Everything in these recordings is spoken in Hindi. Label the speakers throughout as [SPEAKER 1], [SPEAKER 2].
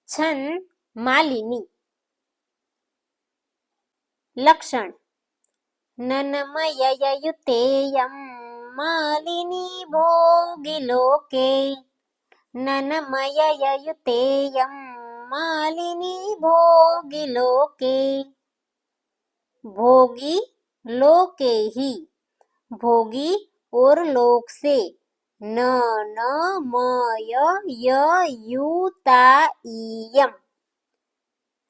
[SPEAKER 1] छंद मालिनी। लक्षण ननमययुतेयं मालिनी भोगिलोके। ननमययुतेयं मालिनी भोगिलोके। भोगी लोके ही, भोगी और लोक से। न न मय य युता इयम,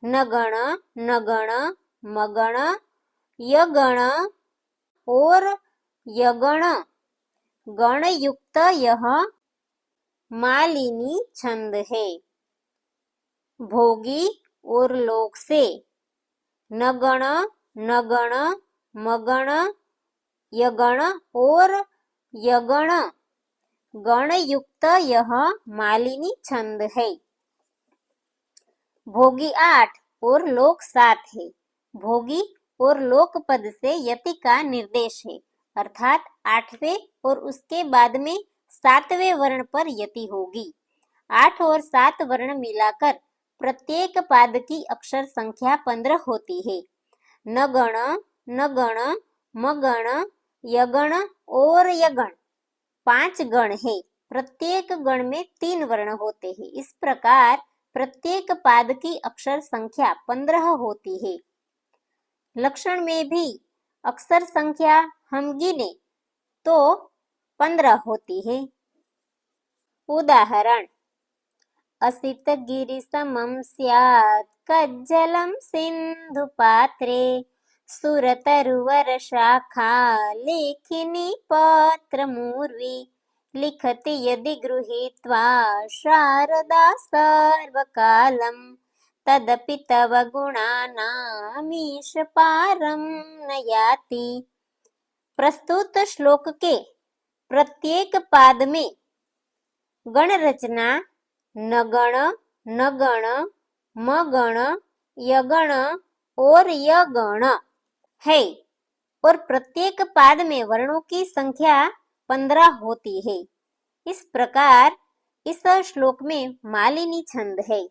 [SPEAKER 1] नगण नगण मगण यगण और यगण गण युक्त यह मालिनी छंद है। भोगी और लोक से, नगण नगण मगण यगण और यगण गण युक्त यह मालिनी छंद है। भोगी 8 और लोक 7 है। भोगी और लोक पद से यति का निर्देश है, अर्थात 8वें और उसके बाद में 7वें वर्ण पर यति होगी। 8 और 7 वर्ण मिलाकर प्रत्येक पाद की अक्षर संख्या 15 होती है। नगण नगण मगण यगण और यगण 5 गण है। प्रत्येक गण में 3 वर्ण होते हैं। इस प्रकार प्रत्येक पाद की अक्षर संख्या 15 होती है। लक्षण में भी अक्षर संख्या हम गिने तो 15 होती है। उदाहरण असित गिरि समं स्यात् कज्जलं सिंधु पात्रे। सुरतरुवर शाखा लेखिनी पत्र मूर्वी। लिखति यदि गृहीत्वा शारदा सर्वकालं। तदपि तव गुणानामीश पारं न याति। प्रस्तुत श्लोक के प्रत्येक पाद में गण रचना नगण नगण मगण यगण और यगण है और प्रत्येक पाद में वर्णों की संख्या 15 होती है। इस प्रकार इस श्लोक में मालिनी छंद है।